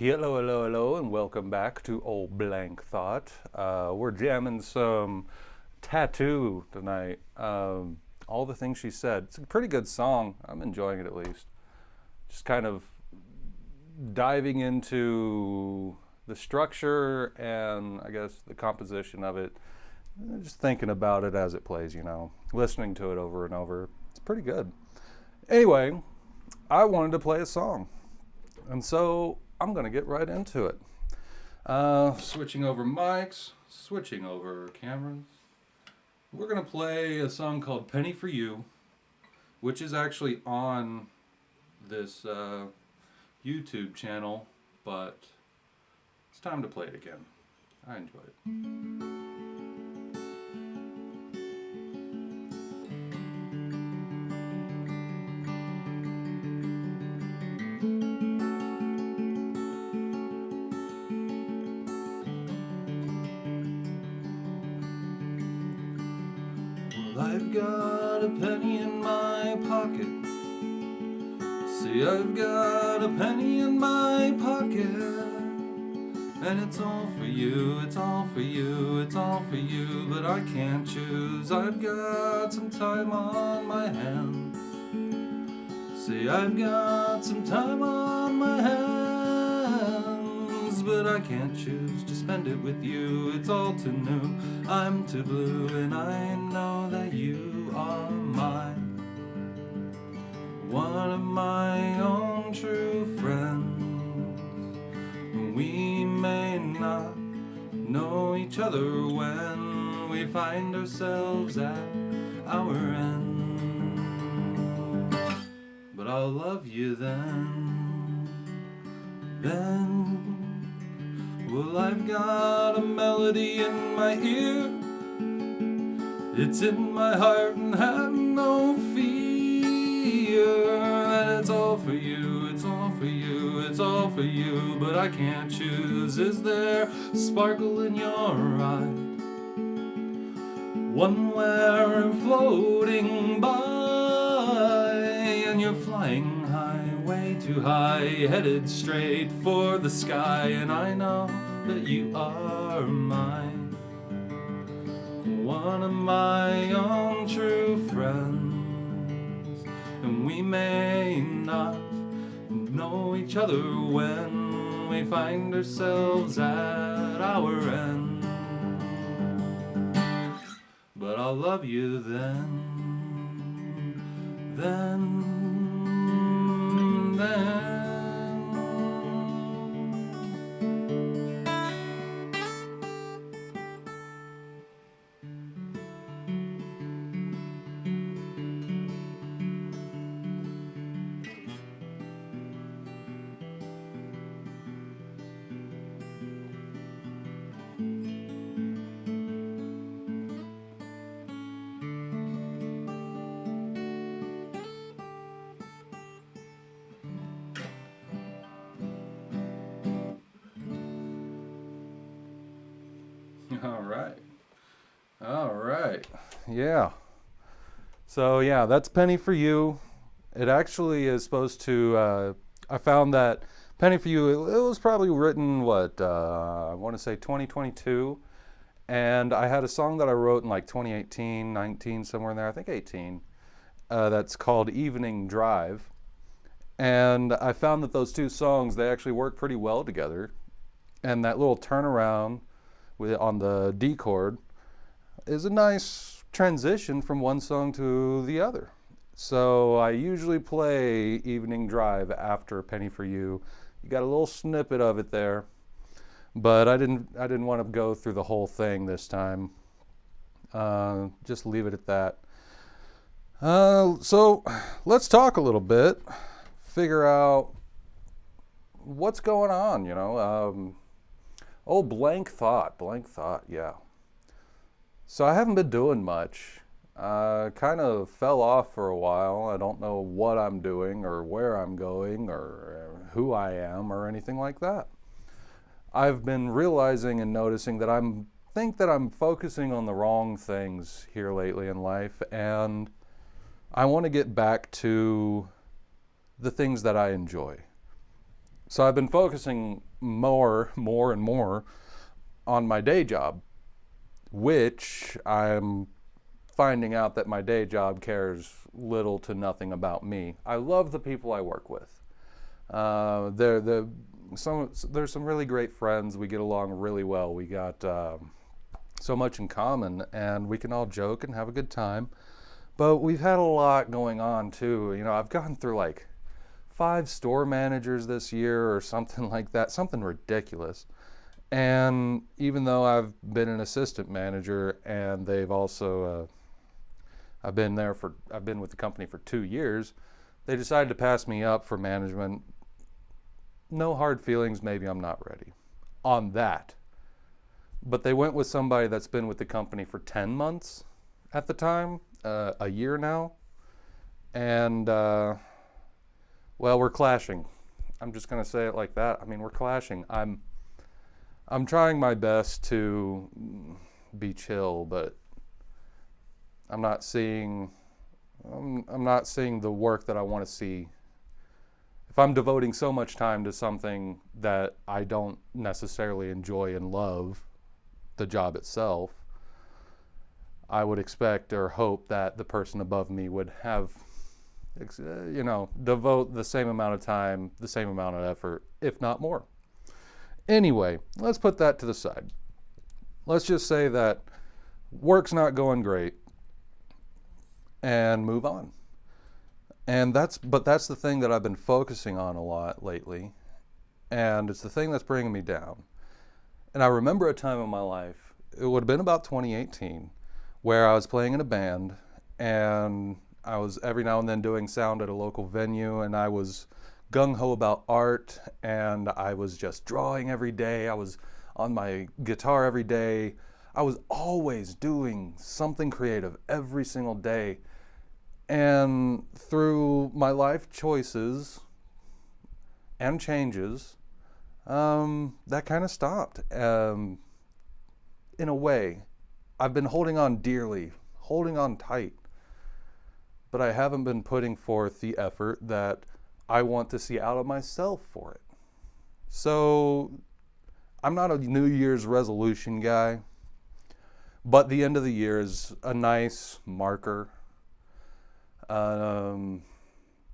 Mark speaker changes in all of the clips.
Speaker 1: Hello, hello, hello, and welcome back to Old Blank Thought. We're jamming some Tattoo tonight. All the things she said. It's a pretty good song. I'm enjoying it at least. Just kind of diving into the structure and I guess the composition of it. Just thinking about it as it plays, listening to it over and over. It's pretty good. Anyway, I wanted to play a song. And so I'm going to get right into it. Switching over mics, switching over cameras. We're going to play a song called Penny for You, which is actually on this YouTube channel, but it's time to play it again. I enjoyed it. I've got a penny in my pocket. See, I've got a penny in my pocket. And it's all for you, it's all for you, it's all for you. But I can't choose, I've got some time on my hands. See, I've got some time on my hands. But I can't choose to spend it with you, it's all too new. I'm too blue and I know that you are mine. One of my own true friends. We may not know each other when we find ourselves at our end. But I'll love you then. Well, I've got a melody in my ear. It's in my heart and have no fear. And it's all for you, it's all for you, it's all for you. But I can't choose. Is there sparkle in your eye? One where I'm floating by and you're flying high, way too high, headed straight for the sky. And I know that you are mine. One of my own true friends. And we may not know each other when we find ourselves at our end. But I'll love you then. All right. Yeah. So yeah, that's Penny for You. It actually is supposed to. I found that Penny for You. It was probably written I want to say 2022, and I had a song that I wrote in like 2018, 19, somewhere in there. I think 18. That's called Evening Drive, and I found that those two songs they actually work pretty well together, and that little turnaround on the D chord is a nice transition from one song to the other. So I usually play Evening Drive after Penny for You. You got a little snippet of it there, but I didn't want to go through the whole thing this time. Just leave it at that. So let's talk a little bit, figure out what's going on, blank thought, yeah. So I haven't been doing much. Kind of fell off for a while. I don't know what I'm doing or where I'm going or who I am or anything like that. I've been realizing and noticing that think that I'm focusing on the wrong things here lately in life, and I want to get back to the things that I enjoy. So I've been focusing more and more on my day job, which I'm finding out that my day job cares little to nothing about me. I love the people I work with. There's some really great friends. We get along really well. We got so much in common, and we can all joke and have a good time. But we've had a lot going on too. You know, I've gone through like 5 store managers this year or something like that, something ridiculous. And even though I've been an assistant manager, and they've also I've been with the company for 2 years, they decided to pass me up for management. No hard feelings, maybe I'm not ready on that. But they went with somebody that's been with the company for 10 months at the time, a year now. And, well, we're clashing. I'm just going to say it like that. I mean, we're clashing. I'm trying my best to be chill, but I'm not seeing the work that I want to see. If I'm devoting so much time to something that I don't necessarily enjoy and love, the job itself, I would expect or hope that the person above me would have, devote the same amount of time, the same amount of effort, if not more. Anyway, let's put that to the side. Let's just say that work's not going great and move on. But that's the thing that I've been focusing on a lot lately, and it's the thing that's bringing me down. And I remember a time in my life, it would have been about 2018, where I was playing in a band, and I was every now and then doing sound at a local venue, and I was gung-ho about art, and I was just drawing every day. I was on my guitar every day. I was always doing something creative every single day. And through my life choices and changes, that kind of stopped. In a way, I've been holding on dearly, holding on tight, but I haven't been putting forth the effort that I want to see out of myself for it. So I'm not a New Year's resolution guy, but the end of the year is a nice marker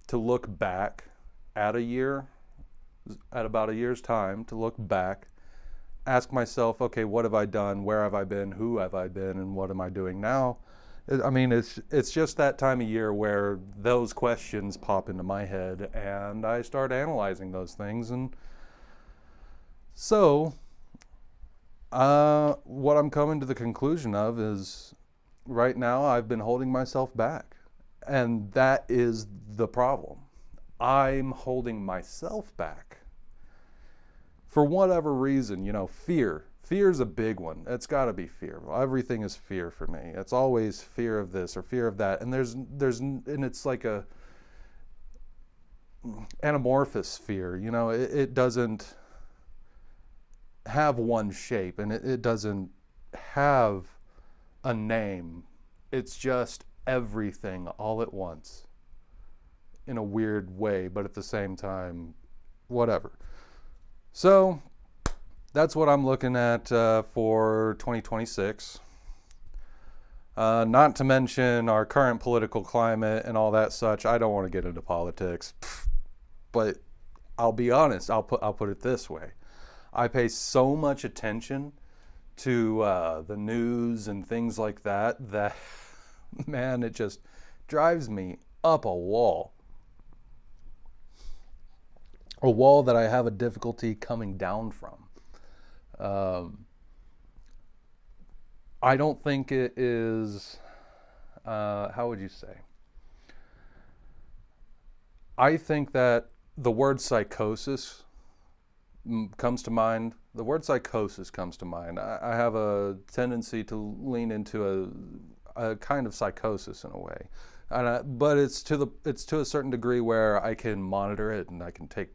Speaker 1: to look back at a year, at about a year's time, to look back, ask myself, okay, what have I done? Where have I been? Who have I been? And what am I doing now? I mean, it's just that time of year where those questions pop into my head, and I start analyzing those things. And so, what I'm coming to the conclusion of is, right now I've been holding myself back, and that is the problem. I'm holding myself back for whatever reason. Fear. Fear is a big one. It's got to be fear. Everything is fear for me. It's always fear of this or fear of that. And and it's like a anamorphous fear. It doesn't have one shape, and it doesn't have a name. It's just everything all at once in a weird way, but at the same time, whatever. So that's what I'm looking at for 2026. Not to mention our current political climate and all that such. I don't want to get into politics, but I'll be honest. I'll put it this way: I pay so much attention to the news and things like that that man, it just drives me up a wall. A wall that I have a difficulty coming down from. I don't think it is, how would you say? I think that the word psychosis comes to mind. The word psychosis comes to mind. I have a tendency to lean into a kind of psychosis in a way. But it's to a certain degree where I can monitor it, and I can take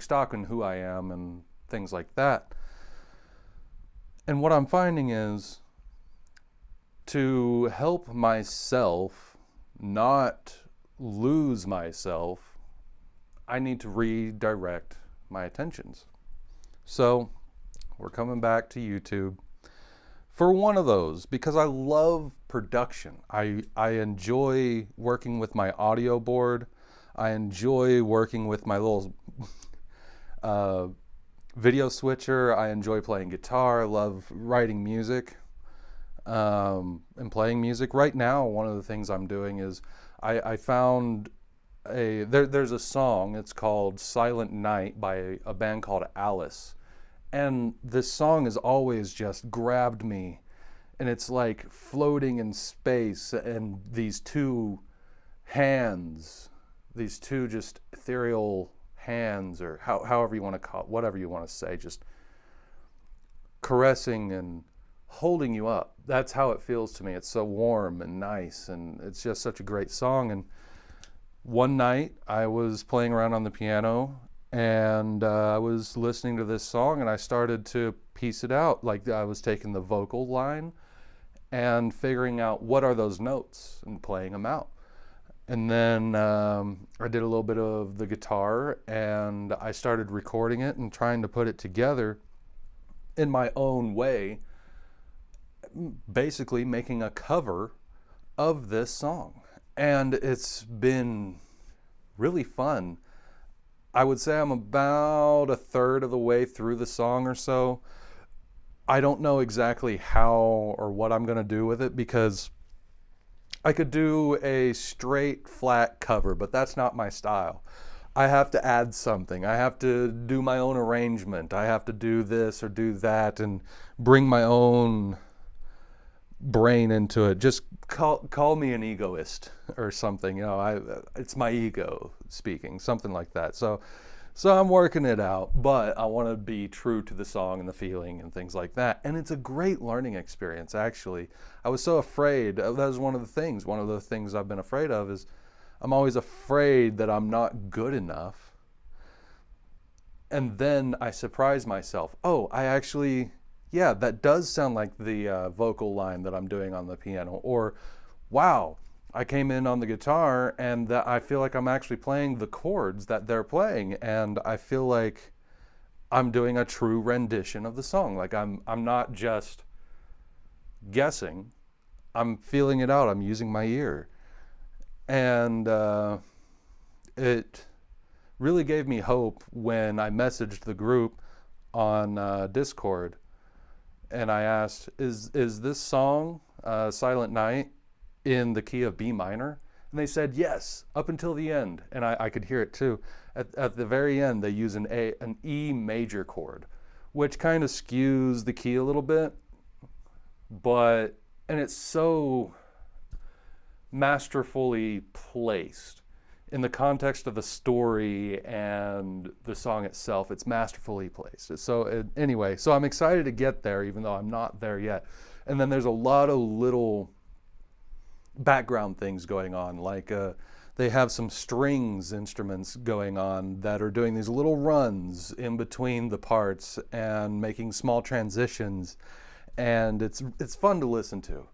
Speaker 1: stock in who I am and things like that. And what I'm finding is, to help myself not lose myself, I need to redirect my attentions. So we're coming back to YouTube for one of those because I love production. I enjoy working with my audio board. I enjoy working with my little video switcher. I enjoy playing guitar. I love writing music and playing music. Right now, one of the things I'm doing is I found there's a song. It's called Silent Night by a band called Alice. And this song has always just grabbed me. And it's like floating in space, and these two hands, these two just ethereal hands, or however you want to call it, whatever you want to say, just caressing and holding you up. That's how it feels to me. It's so warm and nice, and it's just such a great song. And one night I was playing around on the piano, and I was listening to this song, and I started to piece it out. Like I was taking the vocal line and figuring out what are those notes and playing them out. And then I did a little bit of the guitar, and I started recording it and trying to put it together in my own way, basically making a cover of this song. And it's been really fun. I would say I'm about a third of the way through the song or so. I don't know exactly how or what I'm going to do with it, because I could do a straight flat cover, but that's not my style. I have to add something. I have to do my own arrangement. I have to do this or do that and bring my own brain into it. Just call me an egoist or something. You know, it's my ego speaking, something like that. So I'm working it out, but I want to be true to the song and the feeling and things like that. And it's a great learning experience, actually. I was so afraid. That was one of the things. One of the things I've been afraid of is I'm always afraid that I'm not good enough. And then I surprise myself. Oh, I actually, yeah, that does sound like the vocal line that I'm doing on the piano. Or, wow, I came in on the guitar and that I feel like I'm actually playing the chords that they're playing, and I feel like I'm doing a true rendition of the song. Like I'm not just guessing, I'm feeling it out. I'm using my ear. And it really gave me hope when I messaged the group on Discord, and I asked, is this song, Silent Night, in the key of B minor? And they said yes, up until the end. And I could hear it too. At the very end, they use an E major chord, which kind of skews the key a little bit. And it's so masterfully placed in the context of the story and the song itself. It's masterfully placed. Anyway, so I'm excited to get there, even though I'm not there yet. And then there's a lot of little background things going on, like they have some strings instruments going on that are doing these little runs in between the parts and making small transitions, and it's fun to listen to.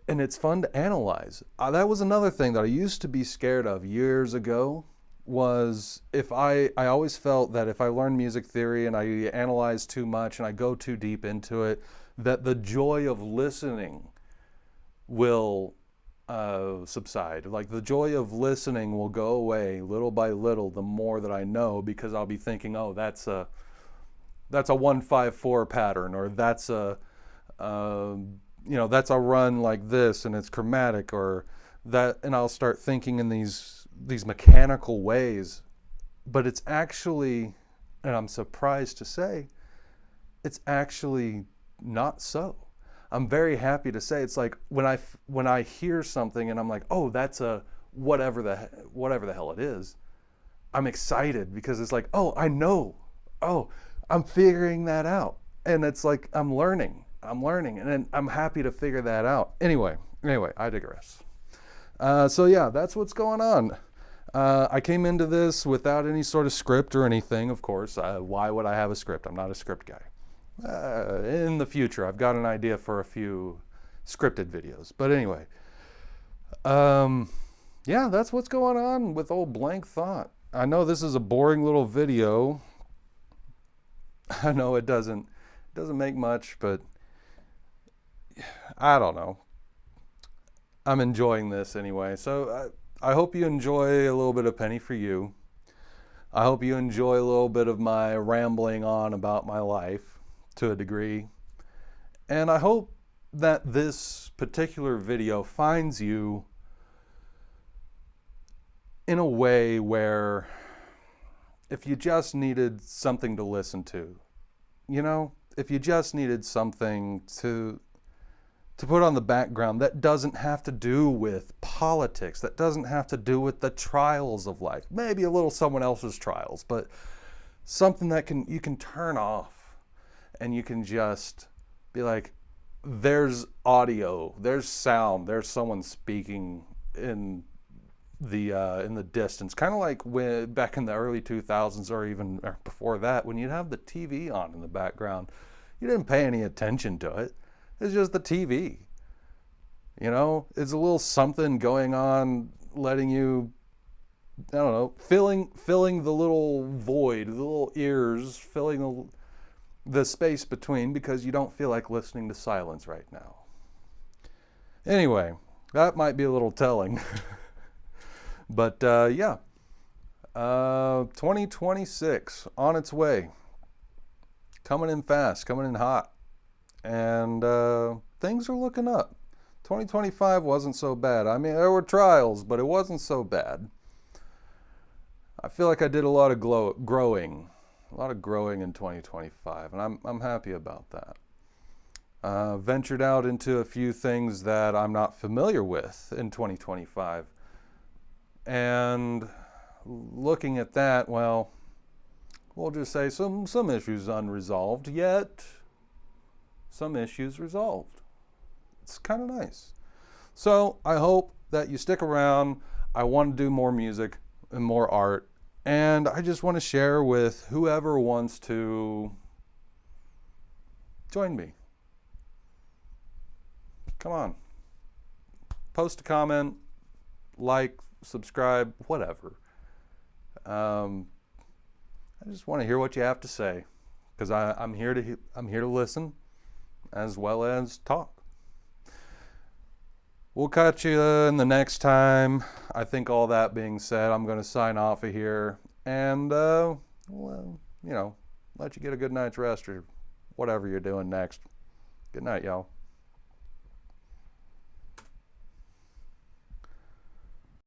Speaker 1: And it's fun to analyze. That was another thing that I used to be scared of years ago, was if I always felt that if I learned music theory and I analyze too much and I go too deep into it, that the joy of listening will subside. Like the joy of listening will go away little by little the more that I know, because I'll be thinking, oh, that's a 1-5-4 pattern, or that's a that's a run like this and it's chromatic, or that, and I'll start thinking in these mechanical ways. But it's actually, and I'm surprised to say, it's actually not so. I'm very happy to say it's like when I hear something and I'm like, oh, that's a whatever the hell it is, I'm excited, because it's like, oh, I know, oh, I'm figuring that out, and it's like I'm learning, and then I'm happy to figure that out. Anyway, I digress. So yeah, that's what's going on. I came into this without any sort of script or anything, of course. Why would I have a script? I'm not a script guy. In the future, I've got an idea for a few scripted videos. But anyway, yeah, that's what's going on with old Blank Thought. I know this is a boring little video. I know it doesn't make much, but I don't know. I'm enjoying this anyway. So I hope you enjoy a little bit of Penny for You. I hope you enjoy a little bit of my rambling on about my life to a degree. And I hope that this particular video finds you in a way where if you just needed something to listen to, if you just needed something to put on the background that doesn't have to do with politics, that doesn't have to do with the trials of life, maybe a little someone else's trials, but something that you can turn off and you can just be like, there's audio, there's sound, there's someone speaking in the distance, kind of like when back in the early 2000s or before that, when you'd have the TV on in the background, you didn't pay any attention to it. It's just the TV. It's a little something going on, letting you, I don't know, filling the little void, the little ears, filling the space between, because you don't feel like listening to silence right now. Anyway, that might be a little telling. But 2026 on its way, coming in fast, coming in hot, and things are looking up. 2025 wasn't so bad. I mean, there were trials, but it wasn't so bad. I feel like I did a lot of growing in 2025, and I'm happy about that. Ventured out into a few things that I'm not familiar with in 2025. And looking at that, well, we'll just say some issues unresolved, yet some issues resolved. It's kind of nice. So I hope that you stick around. I want to do more music and more art, and I just want to share with whoever wants to join me. Come on. Post a comment, like, subscribe, whatever. I just want to hear what you have to say, because I'm here to listen as well as talk. We'll catch you in the next time. I think all that being said, I'm going to sign off of here and let you get a good night's rest or whatever you're doing next. Good night, y'all.